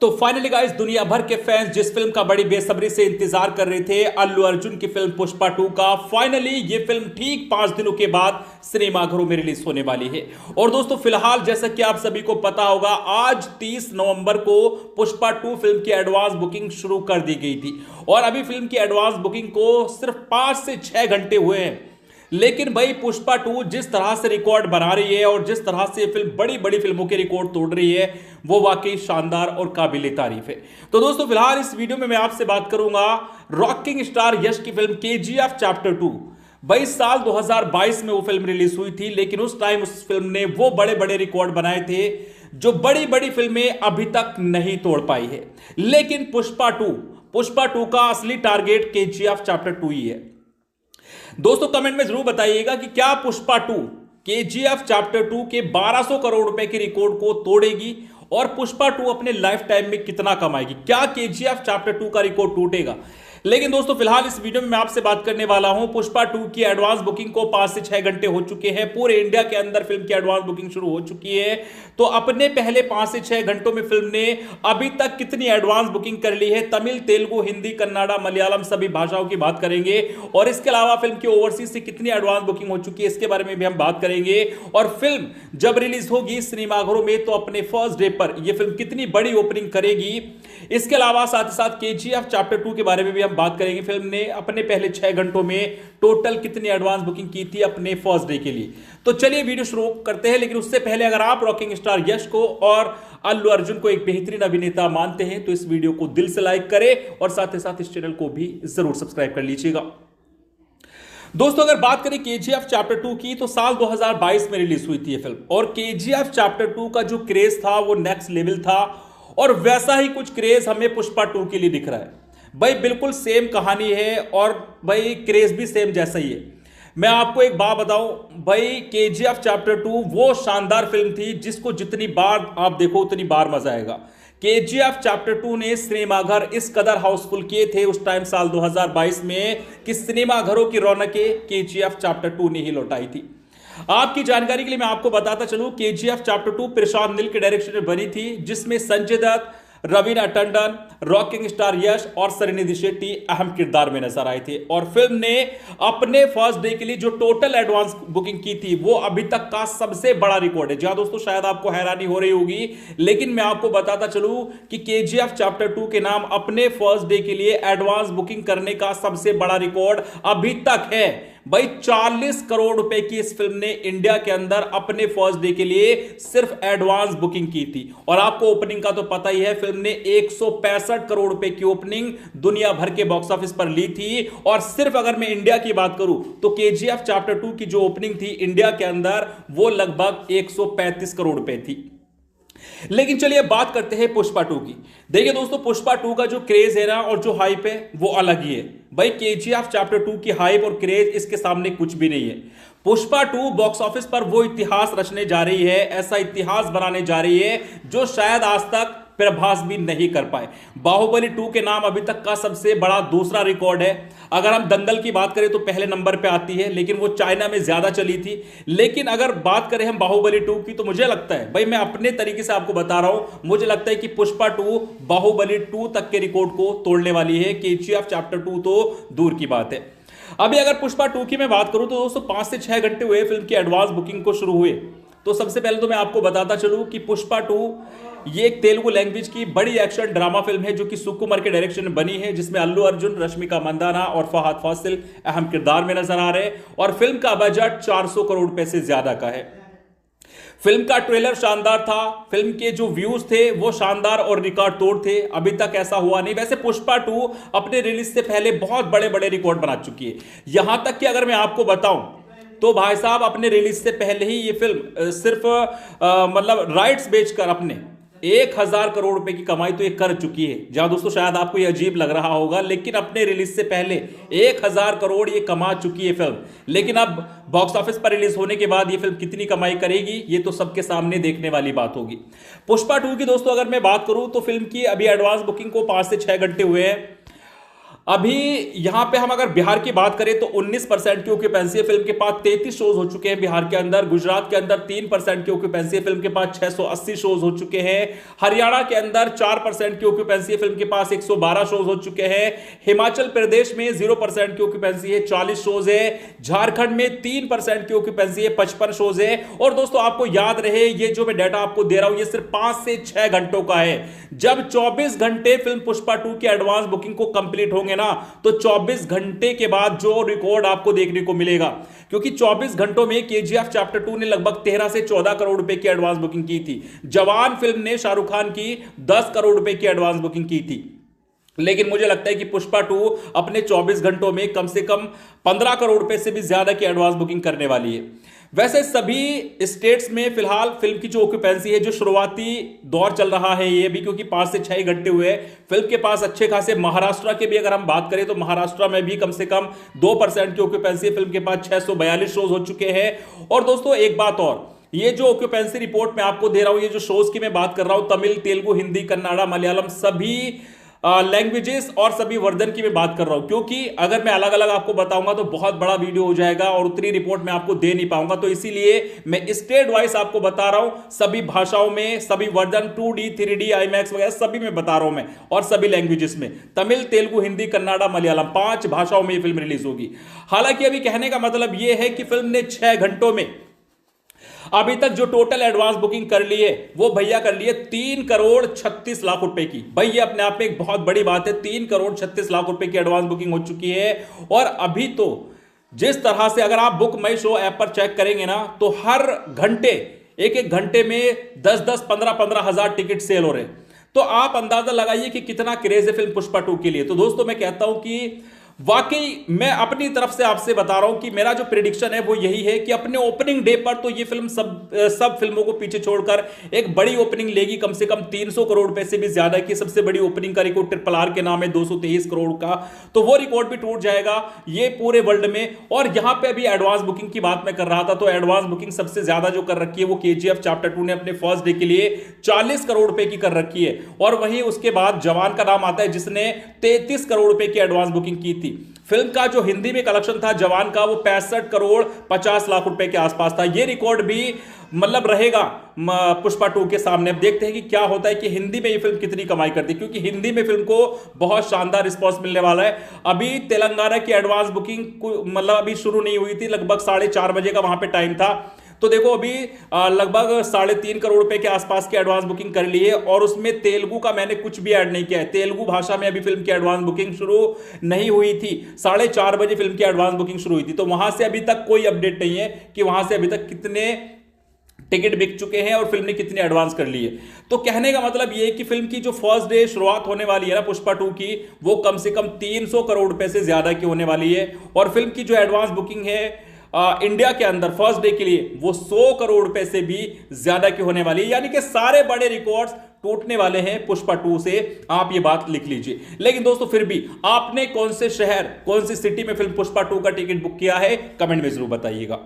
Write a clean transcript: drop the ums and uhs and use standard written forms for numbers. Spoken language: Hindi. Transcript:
तो फाइनली गाइस, दुनिया भर के फैंस जिस फिल्म का बड़ी बेसब्री से इंतजार कर रहे थे, अल्लू अर्जुन की फिल्म पुष्पा 2 का, फाइनली ये फिल्म ठीक 5 दिनों के बाद सिनेमाघरों में रिलीज होने वाली है। और दोस्तों फिलहाल जैसा कि आप सभी को पता होगा, आज 30 नवंबर को पुष्पा 2 फिल्म की एडवांस बुकिंग शुरू कर दी गई थी और अभी फिल्म की एडवांस बुकिंग को सिर्फ 5 से 6 घंटे हुए हैं। लेकिन भाई पुष्पा 2 जिस तरह से रिकॉर्ड बना रही है और जिस तरह से फिल्म बड़ी बड़ी फिल्मों के रिकॉर्ड तोड़ रही है, वो वाकई शानदार और काबिले तारीफ है। तो दोस्तों फिलहाल इस वीडियो में मैं आपसे बात करूंगा रॉकिंग स्टार यश की फिल्म केजीएफ चैप्टर 2। भाई साल 2022 में वो फिल्म रिलीज हुई थी, लेकिन उस टाइम उस फिल्म ने वो बड़े बड़े रिकॉर्ड बनाए थे जो बड़ी बड़ी फिल्में अभी तक नहीं तोड़ पाई है। लेकिन पुष्पा 2 का असली टारगेट केजीएफ चैप्टर 2 ही है। दोस्तों कमेंट में जरूर बताइएगा कि क्या पुष्पा 2 केजीएफ चैप्टर 2 के 1200 करोड़ रुपए के रिकॉर्ड को तोड़ेगी और पुष्पा 2 अपने लाइफ टाइम में कितना कमाएगी। क्या केजीएफ चैप्टर 2 का रिकॉर्ड टूटेगा? लेकिन दोस्तों फिलहाल इस वीडियो में मैं आपसे बात करने वाला हूं, पुष्पा 2 की एडवांस बुकिंग को 5 से 6 घंटे हो चुके हैं। पूरे इंडिया के अंदर फिल्म की एडवांस बुकिंग शुरू हो चुकी है। तो अपने पहले 5 से 6 घंटों में फिल्म ने अभी तक कितनी एडवांस बुकिंग कर ली है, तमिल, तेलुगु, हिंदी, कन्नड़ा, मलयालम सभी भाषाओं की बात करेंगे। और इसके अलावा फिल्म की ओवरसीज से कितनी एडवांस बुकिंग हो चुकी है, इसके बारे में भी हम बात करेंगे। और फिल्म जब रिलीज होगी सिनेमाघरों में तो अपने फर्स्ट डे पर यह फिल्म कितनी बड़ी ओपनिंग करेगी, इसके अलावा साथ ही साथ केजीएफ चैप्टर 2 के बारे में भी हम बात करेंगे। फिल्म ने अपने पहले 6 घंटों में टोटल कितनी एडवांस बुकिंग की थी अपने फर्स्ट डे के लिए। तो चलिए वीडियो शुरू करते हैं। लेकिन उससे पहले अगर आप रॉकिंग स्टार यश को और अल्लू अर्जुन को एक बेहतरीन अभिनेता मानते हैं तो इस वीडियो को दिल से लाइक करें और साथ ही साथ इस चैनल को भी जरूर सब्सक्राइब कर लीजिएगा। दोस्तों अगर बात करें केजीएफ चैप्टर 2 की, तो साल 2022 में रिलीज हुई थी ये फिल्म और केजीएफ चैप्टर 2 का जो क्रेज था वो नेक्स्ट लेवल था और वैसा ही कुछ क्रेज हमें पुष्पा 2 के लिए दिख रहा है। भाई बिल्कुल सेम कहानी है और भाई क्रेज भी सेम जैसा ही है। मैं आपको एक बात बताऊं, भाई केजीएफ चैप्टर 2 वो शानदार फिल्म थी जिसको जितनी बार आप देखो उतनी बार मजा आएगा। केजीएफ चैप्टर 2 ने सिनेमाघर इस कदर हाउसफुल किए थे उस टाइम साल 2022 में कि सिनेमाघरों की रौनकें केजीएफ चैप्टर 2 ने ही लौटाई थी। आपकी जानकारी के लिए मैं आपको बताता चलूं, केजीएफ चैप्टर 2 प्रशांत नील के डायरेक्शन में बनी थी, जिसमें संजय दत्त, रवीना टंडन, रॉकिंग स्टार यश और सरिनिधि शेट्टी अहम किरदार में नजर आए थे। और फिल्म ने अपने फर्स्ट डे के लिए जो टोटल एडवांस बुकिंग की थी वो अभी तक का सबसे बड़ा रिकॉर्ड है। जहां दोस्तों शायद आपको हैरानी हो रही होगी, लेकिन मैं आपको बताता चलूं कि केजीएफ चैप्टर 2 के नाम अपने फर्स्ट डे के लिए एडवांस बुकिंग करने का सबसे बड़ा रिकॉर्ड अभी तक है। भाई 40 करोड़ रुपए की इस फिल्म ने इंडिया के अंदर अपने फर्स्ट डे के लिए सिर्फ एडवांस बुकिंग की थी। और आपको ओपनिंग का तो पता ही है, फिल्म ने 165 करोड़ रुपए की ओपनिंग दुनिया भर के बॉक्स ऑफिस पर ली थी। और सिर्फ अगर मैं इंडिया की बात करूं तो केजीएफ चैप्टर 2 की जो ओपनिंग थी इंडिया के अंदर वो लगभग 135 करोड़ रुपए थी। लेकिन चलिए बात करते हैं पुष्पा 2 की। देखिए दोस्तों पुष्पा 2 का जो क्रेज है ना और जो हाइप है वो अलग ही है। भाई केजीएफ चैप्टर 2 की हाइप और क्रेज इसके सामने कुछ भी नहीं है। पुष्पा 2 बॉक्स ऑफिस पर वो इतिहास रचने जा रही है, ऐसा इतिहास बनाने जा रही है जो शायद आज तक प्रभास भी नहीं कर पाए। बाहुबली 2 के नाम अभी तक का सबसे बड़ा दूसरा रिकॉर्ड है। अगर हम दंगल की बात करें तो पहले नंबर पे आती है, लेकिन वो चाइना में ज्यादा चली थी। लेकिन अगर बात करें हम बाहुबली 2 की तो मुझे लगता है, भाई मैं अपने तरीके से आपको बता रहा हूं, मुझे लगता है कि पुष्पा 2 बाहुबली 2 तक के रिकॉर्ड को तोड़ने वाली है। केजीएफ चैप्टर 2 तो दूर की बात है। अभी अगर पुष्पा 2 की मैं बात करूं तो दोस्तों 5 से 6 घंटे हुए फिल्म की एडवांस बुकिंग को शुरू हुए। तो सबसे पहले तो मैं आपको बताता चलूं कि पुष्पा 2 ये एक तेलुगु लैंग्वेज की बड़ी एक्शन ड्रामा फिल्म है जो कि सुकुमार के डायरेक्शन में बनी है, जिसमें अल्लू अर्जुन, रश्मिका मंदाना और फहद फासिल अहम किरदार में नजर आ रहे हैं। और फिल्म का बजट 400 करोड़ रुपए से ज्यादा का है। फिल्म का ट्रेलर शानदार था, फिल्म के जो व्यूज थे वो शानदार और रिकॉर्ड तोड़ थे। अभी तक ऐसा हुआ नहीं। वैसे पुष्पा 2 अपने रिलीज से पहले बहुत बड़े बड़े रिकॉर्ड बना चुकी है। यहां तक कि अगर मैं आपको बताऊं तो भाई साहब अपने रिलीज से पहले ही ये फिल्म सिर्फ मतलब राइट्स बेचकर अपने 1000 करोड़ रुपए की कमाई तो ये कर चुकी है। जहां दोस्तों शायद आपको ये अजीब लग रहा होगा, लेकिन अपने रिलीज से पहले 1000 करोड़ ये कमा चुकी है फिल्म। लेकिन अब बॉक्स ऑफिस पर रिलीज होने के बाद ये फिल्म कितनी कमाई करेगी ये तो सबके सामने देखने वाली बात होगी। पुष्पा 2 की दोस्तों अगर मैं बात करूं तो फिल्म की अभी एडवांस बुकिंग को 5 से 6 घंटे हुए हैं। अभी यहां पे हम अगर बिहार की बात करें तो 19% की ऑक्यूपेंसी है फिल्म के पास, 33 शोज हो चुके हैं बिहार के अंदर। गुजरात के अंदर 3% की ऑक्यूपेंसी है फिल्म के पास, 680 शोज हो चुके हैं। हरियाणा के अंदर 4% की ऑक्यूपेंसी है फिल्म के पास, 112 शोज हो चुके हैं। हिमाचल प्रदेश में 0% की ऑक्यूपेंसी है, 40 शोज है। झारखंड में 3% की ऑक्यूपेंसी है, 55 शोज है। और दोस्तों आपको याद रहे, ये जो मैं डाटा आपको दे रहा हूं ये सिर्फ 5 से 6 घंटों का है। जब 24 घंटे फिल्म पुष्पा 2 की एडवांस बुकिंग को कंप्लीट होंगे ना, तो 24 घंटे के बाद जो रिकॉर्ड आपको देखने को मिलेगा, क्योंकि 24 घंटों में केजीएफ चैप्टर 2 ने लगभग 13 से 14 करोड़ रुपए की एडवांस बुकिंग की थी। जवान फिल्म ने शाहरुख खान की 10 करोड़ रुपए की एडवांस बुकिंग की थी। लेकिन मुझे लगता है कि पुष्पा 2 अपने 24 घंटों में कम से कम 15 करोड़ रुपए से भी ज्यादा की एडवांस बुकिंग करने वाली है। वैसे सभी स्टेट्स में फिलहाल फिल्म की जो ऑक्यूपेंसी है, जो शुरुआती दौर चल रहा है ये भी, क्योंकि 5 से 6 घंटे हुए फिल्म के पास अच्छे खासे। महाराष्ट्र के भी अगर हम बात करें तो महाराष्ट्र में भी कम से कम 2% की ऑक्यूपेंसी फिल्म के पास, 642 शोज हो चुके हैं। और दोस्तों एक बात और, ये जो ऑक्यूपेंसी रिपोर्ट मैं आपको दे रहा हूं, ये जो शोज की मैं बात कर रहा हूं, तमिल, तेलुगु, हिंदी, कन्नड़ा, मलयालम, सभी लैंग्वेजेस और सभी वर्जन की मैं बात कर रहा हूं, क्योंकि अगर मैं अलग अलग आपको बताऊंगा तो बहुत बड़ा वीडियो हो जाएगा और उतनी रिपोर्ट मैं आपको दे नहीं पाऊंगा। तो इसीलिए मैं स्टेट वाइज आपको बता रहा हूं, सभी भाषाओं में, सभी वर्जन 2D, 3D, IMAX वगैरह सभी में बता रहा हूं मैं, और सभी लैंग्वेजेस में, तमिल, तेलुगु, हिंदी, कन्नड़ा, मलयालम, 5 भाषाओं में ये फिल्म रिलीज होगी। हालांकि अभी कहने का मतलब यह है कि फिल्म ने 6 घंटों में अभी तक जो टोटल एडवांस बुकिंग कर ली है वो भैया कर ली है 3 करोड़ 36 लाख रुपए की। भाई ये अपने आप में एक बहुत बड़ी बात है, 3 करोड़ 36 लाख रुपए की एडवांस बुकिंग हो चुकी है। और अभी तो जिस तरह से अगर आप बुक माई शो ऐप पर चेक करेंगे ना, तो हर घंटे, एक एक घंटे में 10-10, 15-15 हजार टिकट सेल हो रहे हैं। तो आप अंदाजा लगाइए कि कितना क्रेज है फिल्म पुष्पा 2 के लिए। तो दोस्तों मैं कहता हूं कि वाकई मैं अपनी तरफ से आपसे बता रहा हूं कि मेरा जो प्रेडिक्शन है वो यही है कि अपने ओपनिंग डे पर तो ये फिल्म सब फिल्मों को पीछे छोड़कर एक बड़ी ओपनिंग लेगी, कम से कम 300 करोड़ रुपए से भी ज्यादा की सबसे बड़ी ओपनिंग का रिकॉर्ड RRR के नाम है 223 करोड़ का। तो वो रिकॉर्ड भी टूट जाएगा ये पूरे वर्ल्ड में। और यहां पे अभी एडवांस बुकिंग की बात मैं कर रहा था, तो एडवांस बुकिंग सबसे ज्यादा जो कर रखी है वो KGF चैप्टर 2 ने अपने फर्स्ट डे के लिए 40 करोड़ रुपए की कर रखी है। और वहीं उसके बाद जवान का नाम आता है जिसने 33 करोड़ रुपए की एडवांस बुकिंग की थी। फिल्म का जो हिंदी में कलेक्शन था जवान का, वो 65 करोड़ 50 लाख रुपए के आसपास था। ये रिकॉर्ड भी मतलब रहेगा पुष्पा 2 के सामने। अब देखते हैं कि क्या होता है कि हिंदी में ये फिल्म कितनी कमाई करती है, क्योंकि हिंदी में फिल्म को बहुत शानदार रिस्पांस मिलने वाला है। अभी तेलंगाना की एडवांस बुकिंग मतलब अभी शुरू नहीं हुई थी, लगभग 4:30 बजे का वहां पे टाइम था। तो देखो अभी लगभग 3.5 करोड़ रुपए के आसपास की एडवांस बुकिंग कर ली है। और उसमें तेलुगु का मैंने कुछ भी ऐड नहीं किया है, तेलुगु भाषा में अभी फिल्म की एडवांस बुकिंग शुरू नहीं हुई थी। 4:30 बजे फिल्म की एडवांस बुकिंग शुरू हुई थी। तो वहां से अभी तक कोई अपडेट नहीं है कि वहां से अभी तक कितने टिकट बिक चुके हैं और फिल्म ने कितनी एडवांस कर ली है। तो कहने का मतलब यह है कि फिल्म की जो फर्स्ट डे शुरुआत होने वाली है ना पुष्पा 2 की, वो कम से कम 300 करोड़ रुपए से ज्यादा की होने वाली है। और फिल्म की जो एडवांस बुकिंग है इंडिया के अंदर फर्स्ट डे के लिए, वो 100 करोड़ रुपए से भी ज्यादा की होने वाली है। यानी कि सारे बड़े रिकॉर्ड्स टूटने वाले हैं पुष्पा 2 से, आप ये बात लिख लीजिए। लेकिन दोस्तों फिर भी आपने कौन से शहर, कौन सी सिटी में फिल्म पुष्पा 2 का टिकट बुक किया है, कमेंट में जरूर बताइएगा।